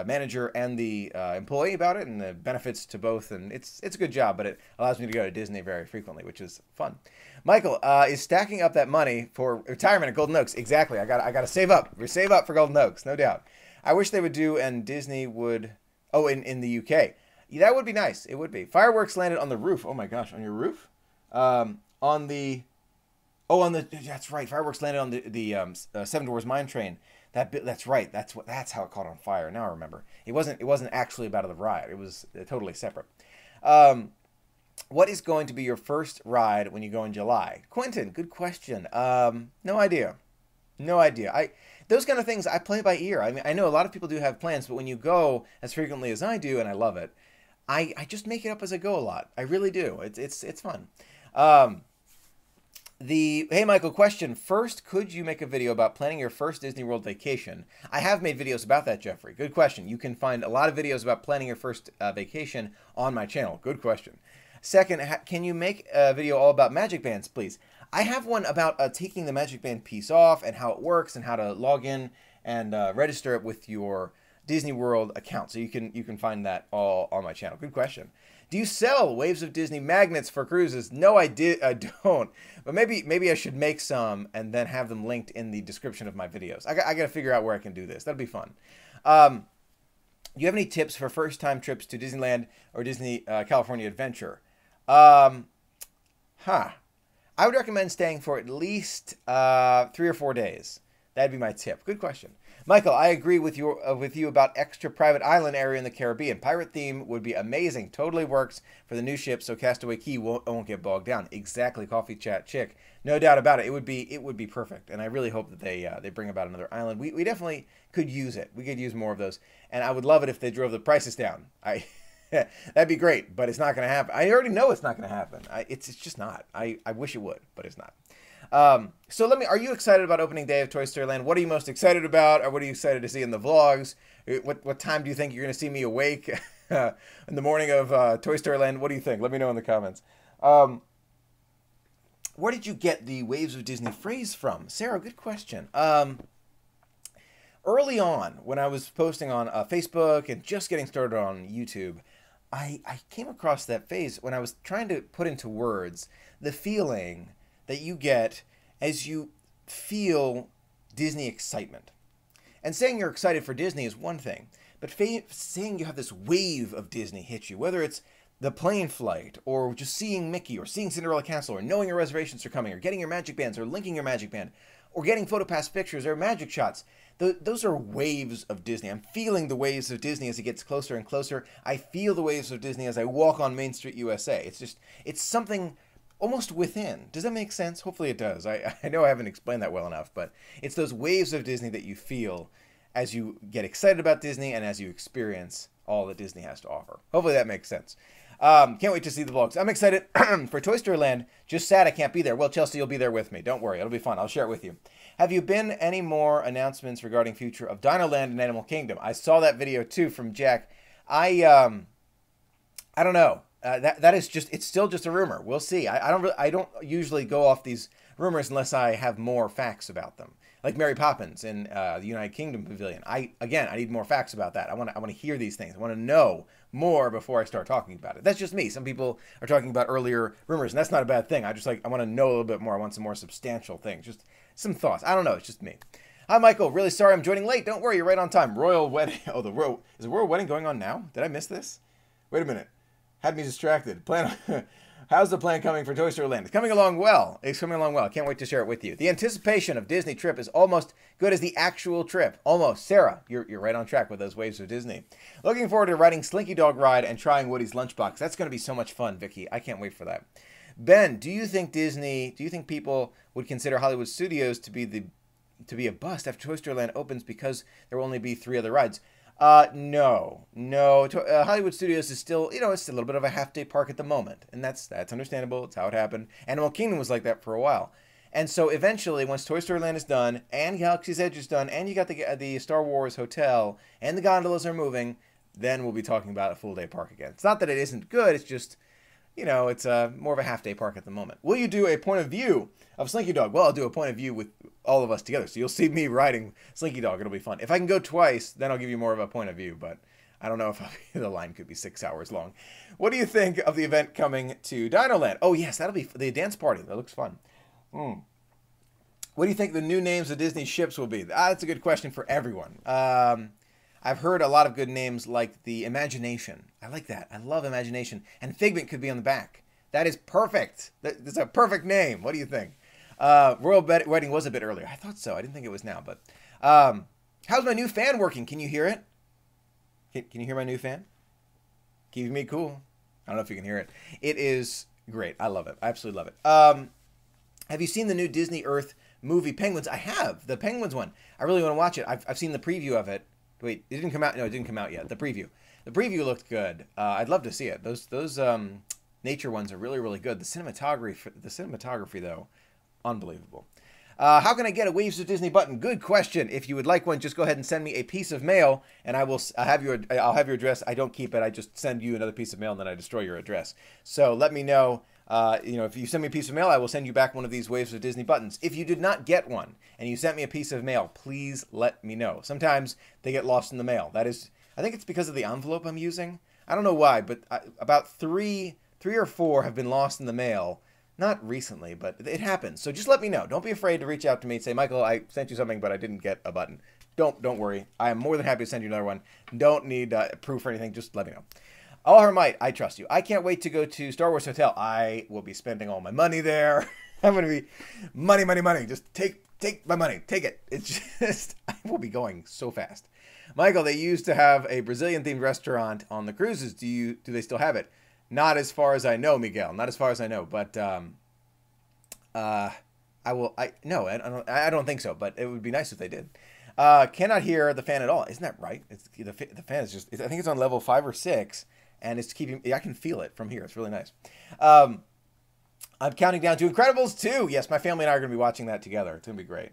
manager and the employee about it, and the benefits to both, and it's a good job, but it allows me to go to Disney very frequently, which is fun. Michael, is stacking up that money for retirement at Golden Oaks? Exactly. I got to save up. We save up for Golden Oaks, no doubt. I wish they would do, and Disney would. Oh, in the UK, yeah, that would be nice. It would be. Fireworks landed on the roof. Oh my gosh, on your roof? That's right. Fireworks landed on the Seven Dwarfs Mine Train. That's right. That's how it caught on fire. Now I remember. It wasn't actually about the riot. It was totally separate. What is going to be your first ride when you go in July? Quentin, good question. No idea. No idea. Those kind of things I play by ear. I mean, I know a lot of people do have plans, but when you go as frequently as I do, and I love it, I just make it up as I go a lot. I really do. It's fun. Hey Michael, question. First, could you make a video about planning your first Disney World vacation? I have made videos about that, Jeffrey. Good question. You can find a lot of videos about planning your first vacation on my channel. Good question. Second, can you make a video all about Magic Bands, please? I have one about taking the Magic Band piece off and how it works and how to log in and register it with your Disney World account. So you can find that all on my channel. Good question. Do you sell Waves of Disney magnets for cruises? No, I don't. But maybe I should make some and then have them linked in the description of my videos. I got to figure out where I can do this. That'll be fun. Do you have any tips for first-time trips to Disneyland or Disney California Adventure? I would recommend staying for at least 3 or 4 days. That'd be my tip. Good question. Michael, I agree with you about extra private island area in the Caribbean. Pirate theme would be amazing. Totally works for the new ship, so Castaway Cay won't get bogged down. Exactly, Coffee Chat Chick. No doubt about it. It would be perfect, and I really hope that they bring about another island. We definitely could use it. We could use more of those, and I would love it if they drove the prices down. That'd be great, but it's not going to happen. I already know it's not going to happen. It's just not. I wish it would, but it's not. So are you excited about opening day of Toy Story Land? What are you most excited about, or what are you excited to see in the vlogs? What time do you think you're going to see me awake in the morning of Toy Story Land? What do you think? Let me know in the comments. Where did you get the Waves of Disney phrase from? Sarah, good question. Early on, when I was posting on Facebook and just getting started on YouTube, I came across that phrase when I was trying to put into words the feeling that you get as you feel Disney excitement. And saying you're excited for Disney is one thing, but saying you have this wave of Disney hit you, whether it's the plane flight, or just seeing Mickey, or seeing Cinderella Castle, or knowing your reservations are coming, or getting your Magic Bands, or linking your Magic Band, or getting PhotoPass pictures, or magic shots. Those are waves of Disney. I'm feeling the waves of Disney as it gets closer and closer. I feel the waves of Disney as I walk on Main Street, USA. It's something almost within. Does that make sense? Hopefully it does. I know I haven't explained that well enough, but it's those waves of Disney that you feel as you get excited about Disney and as you experience all that Disney has to offer. Hopefully that makes sense. Can't wait to see the vlogs. I'm excited for Toy Story Land. Just sad I can't be there. Well, Chelsea, you'll be there with me. Don't worry. It'll be fun. I'll share it with you. Have you been any more announcements regarding future of Dino Land and Animal Kingdom? I saw that video too from Jack. I don't know. That is just, it's still just a rumor. We'll see. I don't usually go off these rumors unless I have more facts about them. Like Mary Poppins in the United Kingdom Pavilion. I need more facts about that. I want to hear these things. I want to know more before I start talking about it. That's just me. Some people are talking about earlier rumors, and that's not a bad thing. I want to know a little bit more. I want some more substantial things. Just some thoughts. I don't know. It's just me. Hi, Michael. Really sorry I'm joining late. Don't worry. You're right on time. Royal wedding. Oh, is the royal wedding going on now? Did I miss this? Wait a minute. Had me distracted. How's the plan coming for Toy Story Land? It's coming along well. It's coming along well. I can't wait to share it with you. The anticipation of Disney trip is almost good as the actual trip. Almost. Sarah, you're right on track with those waves of Disney. Looking forward to riding Slinky Dog Ride and trying Woody's Lunchbox. That's going to be so much fun, Vicky. I can't wait for that. Ben, do you think people would consider Hollywood Studios to be a bust after Toy Story Land opens because there will only be 3 other rides? No. Hollywood Studios is still, it's a little bit of a half-day park at the moment, and that's understandable. It's how it happened. Animal Kingdom was like that for a while. And so eventually, once Toy Story Land is done, and Galaxy's Edge is done, and you got the Star Wars Hotel, and the gondolas are moving, then we'll be talking about a full-day park again. It's not that it isn't good, it's just, it's more of a half-day park at the moment. Will you do a point of view of Slinky Dog? Well, I'll do a point of view with all of us together. So you'll see me riding Slinky Dog. It'll be fun. If I can go twice, then I'll give you more of a point of view. But I don't know if the line could be 6 hours long. What do you think of the event coming to Dino Land? Oh, yes, that'll be the dance party. That looks fun. What do you think the new names of Disney ships will be? That's a good question for everyone. I've heard a lot of good names like the Imagination. I like that. I love Imagination. And Figment could be on the back. That is perfect. That's a perfect name. What do you think? Royal Wedding was a bit earlier. I thought so. I didn't think it was now. But how's my new fan working? Can you hear it? Can you hear my new fan? Keeping me cool. I don't know if you can hear it. It is great. I love it. I absolutely love it. Have you seen the new Disney Earth movie Penguins? I have. The Penguins one. I really want to watch it. I've seen the preview of it. Wait, it didn't come out. No, it didn't come out yet. The preview. The preview looked good. I'd love to see it. Those nature ones are really, really good. The cinematography though, unbelievable. How can I get a Waves of Disney button? Good question. If you would like one, just go ahead and send me a piece of mail, and I'll have your address. I don't keep it. I just send you another piece of mail, and then I destroy your address. So let me know. If you send me a piece of mail, I will send you back one of these Waves of Disney buttons. If you did not get one, and you sent me a piece of mail, please let me know. Sometimes they get lost in the mail. That is, I think it's because of the envelope I'm using. I don't know why, but about three or four have been lost in the mail. Not recently, but it happens. So just let me know. Don't be afraid to reach out to me and say, Michael, I sent you something, but I didn't get a button. Don't worry. I am more than happy to send you another one. Don't need proof or anything. Just let me know. All her might, I trust you. I can't wait to go to Star Wars Hotel. I will be spending all my money there. I'm going to be money, money, money. Just take my money. Take it. It's just, I will be going so fast. Michael, they used to have a Brazilian-themed restaurant on the cruises. Do they still have it? Not as far as I know, Miguel. Not as far as I know, but I don't think so. But it would be nice if they did. Cannot hear the fan at all. Isn't that right? The fan is just. I think it's on level 5 or 6, and it's keeping. I can feel it from here. It's really nice. I'm counting down to Incredibles 2. Yes, my family and I are going to be watching that together. It's going to be great.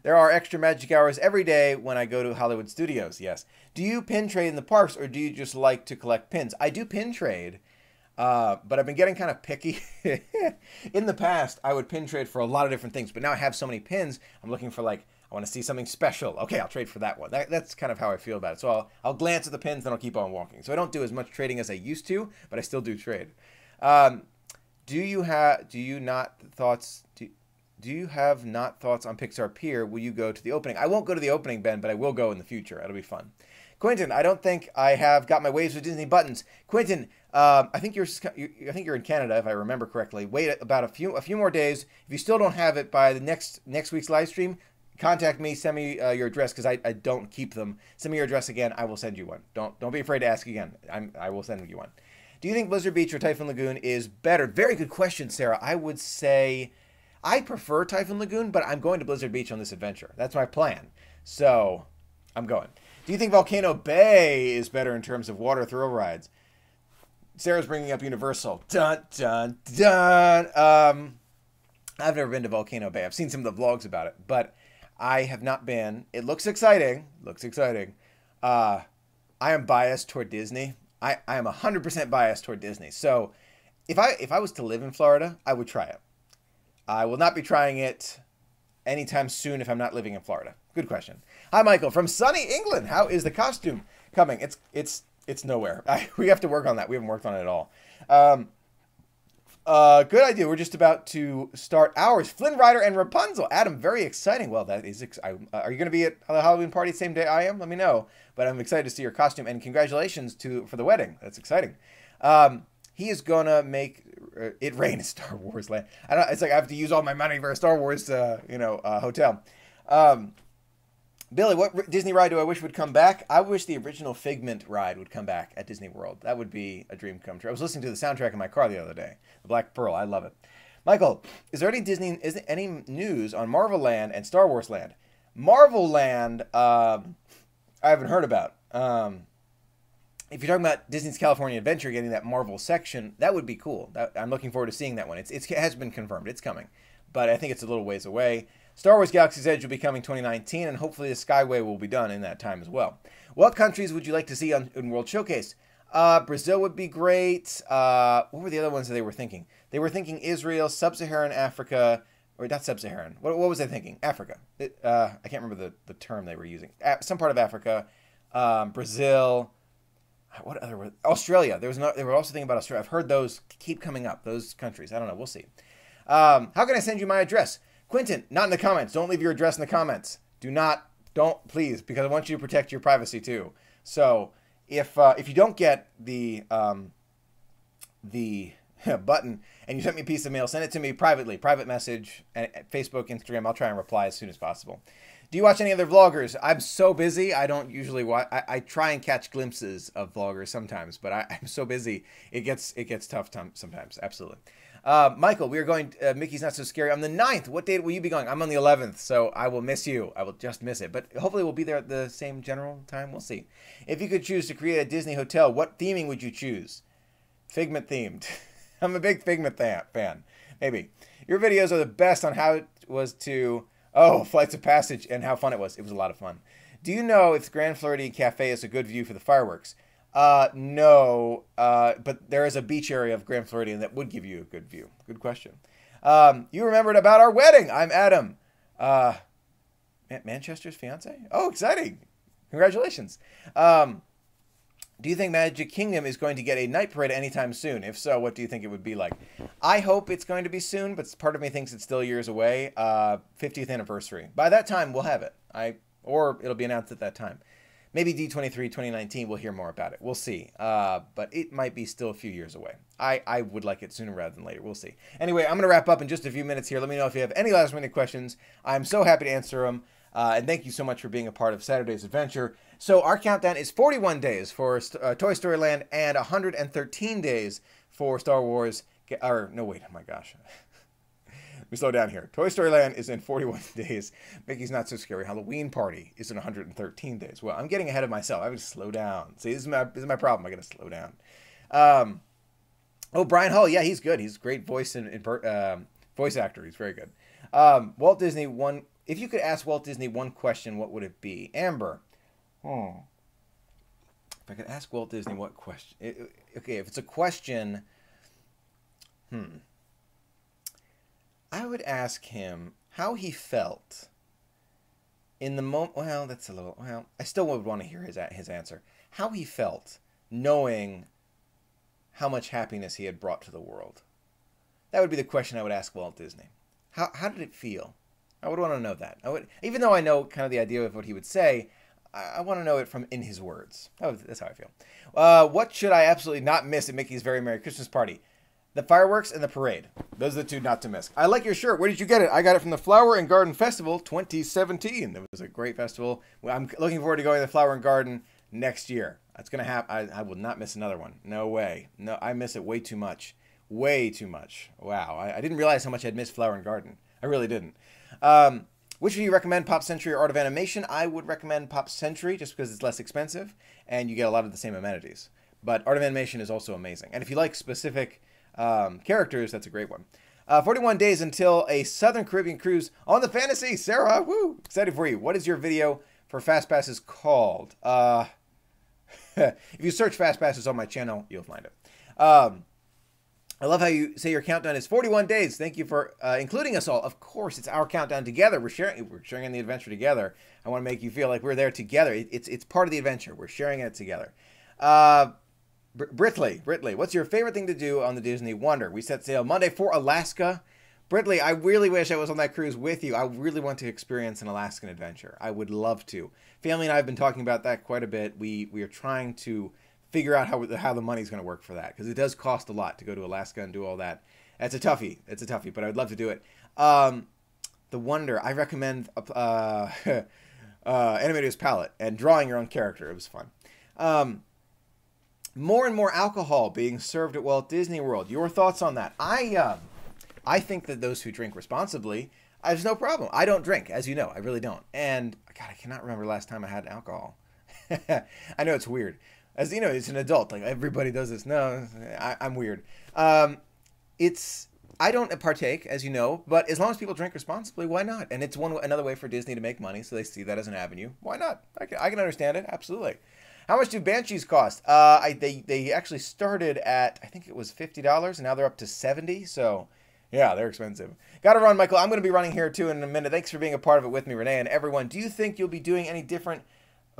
There are extra magic hours every day when I go to Hollywood Studios. Yes. Do you pin trade in the parks, or do you just like to collect pins? I do pin trade. But I've been getting kind of picky. In the past, I would pin trade for a lot of different things, but now I have so many pins, I'm looking for, like, I want to see something special. Okay, I'll trade for that one. That's kind of how I feel about it. So I'll glance at the pins, then I'll keep on walking. So I don't do as much trading as I used to, but I still do trade. Do you have not thoughts on Pixar Pier? Will you go to the opening? I won't go to the opening, Ben, but I will go in the future. It'll be fun. Quentin, I don't think I have got my Waves of Disney buttons. Quentin, I think you're in Canada, if I remember correctly. Wait about a few more days. If you still don't have it by the next week's live stream, contact me. Send me your address, because I don't keep them. Send me your address again. I will send you one. Don't be afraid to ask again. I will send you one. Do you think Blizzard Beach or Typhoon Lagoon is better? Very good question, Sarah. I would say I prefer Typhoon Lagoon, but I'm going to Blizzard Beach on this adventure. That's my plan. So I'm going. Do you think Volcano Bay is better in terms of water thrill rides? Sarah's bringing up Universal. Dun, dun, dun. I've never been to Volcano Bay. I've seen some of the vlogs about it, but I have not been. It looks exciting. I am biased toward Disney. I am 100% biased toward Disney. So if I was to live in Florida, I would try it. I will not be trying it anytime soon if I'm not living in Florida. Good question. Hi, Michael from sunny England. How is the costume coming? It's nowhere. We have to work on that. We haven't worked on it at all. Good idea. We're just about to start ours. Flynn Rider and Rapunzel. Adam, very exciting. Well, that is. Are you going to be at the Halloween party the same day I am? Let me know. But I'm excited to see your costume, and congratulations for the wedding. That's exciting. He is gonna make it rain in Star Wars land. It's like I have to use all my money for a Star Wars, hotel. Billy, what Disney ride do I wish would come back? I wish the original Figment ride would come back at Disney World. That would be a dream come true. I was listening to the soundtrack in my car the other day. The Black Pearl. I love it. Michael, is there any news on Marvel Land and Star Wars Land? Marvel Land, I haven't heard about. If you're talking about Disney's California Adventure getting that Marvel section, that would be cool. I'm looking forward to seeing that one. It has been confirmed. It's coming. But I think it's a little ways away. Star Wars Galaxy's Edge will be coming 2019, and hopefully the Skyway will be done in that time as well. What countries would you like to see in World Showcase? Brazil would be great. What were the other ones that they were thinking? They were thinking Israel, Sub-Saharan Africa, or not Sub-Saharan. What was I thinking? Africa. I can't remember the term they were using. Some part of Africa, Brazil. What other were Australia? They were also thinking about Australia. I've heard those keep coming up. Those countries. I don't know. We'll see. How can I send you my address? Quentin, not in the comments. Don't leave your address in the comments. Don't please, because I want you to protect your privacy too. So if you don't get the button and you sent me a piece of mail, send it to me privately, private message, Facebook, Instagram. I'll try and reply as soon as possible. Do you watch any other vloggers? I'm so busy. I don't usually watch. I try and catch glimpses of vloggers sometimes, but I'm so busy. It gets tough sometimes. Absolutely. Michael, we are going. Mickey's Not So Scary on the 9th. What date will you be going? I'm on the 11th, so I will miss you. I will just miss it, but hopefully we'll be there at the same general time. We'll see. If you could choose to create a Disney hotel, what theming would you choose? Figment themed. I'm a big Figment fan. Maybe. Your videos are the best on how it was to... Oh, Flights of Passage and how fun it was. It was a lot of fun. Do you know if Grand Floridian Cafe is a good view for the fireworks? No, but there is a beach area of Grand Floridian that would give you a good view. Good question. You remembered about our wedding. I'm Adam. Manchester's fiance? Oh, exciting. Congratulations. Do you think Magic Kingdom is going to get a night parade anytime soon? If so, what do you think it would be like? I hope it's going to be soon, but part of me thinks it's still years away. 50th anniversary. By that time, we'll have it. Or it'll be announced at that time. Maybe D23 2019, we'll hear more about it. We'll see. But it might be still a few years away. I would like it sooner rather than later. We'll see. Anyway, I'm going to wrap up in just a few minutes here. Let me know if you have any last minute questions. I'm so happy to answer them. And thank you so much for being a part of Saturday's adventure. So our countdown is 41 days for Toy Story Land and 113 days for Star Wars. No, wait. Oh my gosh. Let me slow down here. Toy Story Land is in 41 days. Mickey's Not So Scary Halloween Party is in 113 days. Well, I'm getting ahead of myself. I have to slow down. See, this is my problem. I got to slow down. Oh, Brian Hull. Yeah, he's good. He's a great voice voice actor. He's very good. Walt Disney one. If you could ask Walt Disney one question, what would it be? Amber. If I could ask Walt Disney what question... Okay, if it's a question... I would ask him how he felt in the moment... Well, that's a little... Well, I still would want to hear his answer. How he felt knowing how much happiness he had brought to the world. That would be the question I would ask Walt Disney. How did it feel? I would want to know that. Even though I know kind of the idea of what he would say, I want to know it from in his words. That's how I feel. What should I absolutely not miss at Mickey's Very Merry Christmas Party? The fireworks and the parade. Those are the two not to miss. I like your shirt. Where did you get it? I got it from the Flower and Garden Festival 2017. It was a great festival. I'm looking forward to going to the Flower and Garden next year. It's going to happen. I will not miss another one. No way. No, I miss it way too much. Way too much. Wow. I didn't realize how much I'd missed Flower and Garden. I really didn't. Which do you recommend, Pop Century or Art of Animation? I would recommend Pop Century just because it's less expensive and you get a lot of the same amenities. But Art of Animation is also amazing. And if you like specific characters, that's a great one. 41 days until a Southern Caribbean cruise on the Fantasy. Sarah, woo! Excited for you. What is your video for Fast Passes called? If you search Fast Passes on my channel, you'll find it. I love how you say your countdown is 41 days. Thank you for including us all. Of course, it's our countdown together. We're sharing in the adventure together. I want to make you feel like we're there together. It's part of the adventure. We're sharing it together. Britley, what's your favorite thing to do on the Disney Wonder? We set sail Monday for Alaska. Britley, I really wish I was on that cruise with you. I really want to experience an Alaskan adventure. I would love to. Family and I have been talking about that quite a bit. We are trying to figure out how the money's going to work for that, because it does cost a lot to go to Alaska and do all that. It's a toughie. It's a toughie, but I would love to do it. The Wonder, I recommend Animator's Palette and drawing your own character. It was fun. More and more alcohol being served at Walt Disney World. Your thoughts on that? I think that those who drink responsibly, there's no problem. I don't drink, as you know. I really don't. And, God, I cannot remember last time I had alcohol. I know it's weird. As you know, it's an adult. Like, everybody does this. No, I'm weird. I don't partake, as you know, but as long as people drink responsibly, why not? And it's another way for Disney to make money, so they see that as an avenue. Why not? I can understand it. Absolutely. How much do Banshees cost? They actually started at, I think it was $50, and now they're up to $70. So, yeah, they're expensive. Got to run, Michael. I'm going to be running here, too, in a minute. Thanks for being a part of it with me, Renee, and everyone. Do you think you'll be doing any different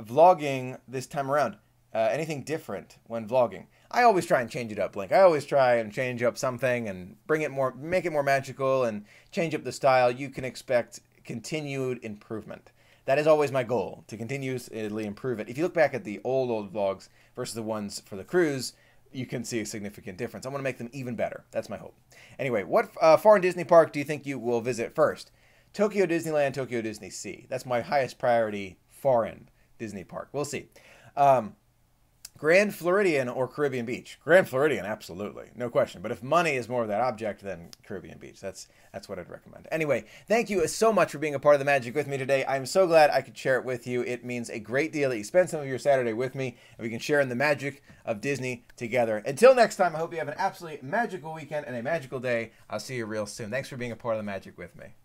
vlogging this time around? Anything different when vlogging? I always try and change it up, Blink. I always try and change up something and make it more magical and change up the style. You can expect continued improvement. That is always my goal, to continuously improve it. If you look back at the old vlogs versus the ones for the cruise, you can see a significant difference. I want to make them even better. That's my hope. Anyway, what foreign Disney park do you think you will visit first? Tokyo Disneyland, Tokyo Disney Sea. That's my highest priority foreign Disney park. We'll see. Grand Floridian or Caribbean Beach? Grand Floridian, absolutely. No question. But if money is more of that object, then Caribbean Beach. That's what I'd recommend. Anyway, thank you so much for being a part of the magic with me today. I'm so glad I could share it with you. It means a great deal that you spend some of your Saturday with me, and we can share in the magic of Disney together. Until next time, I hope you have an absolutely magical weekend and a magical day. I'll see you real soon. Thanks for being a part of the magic with me.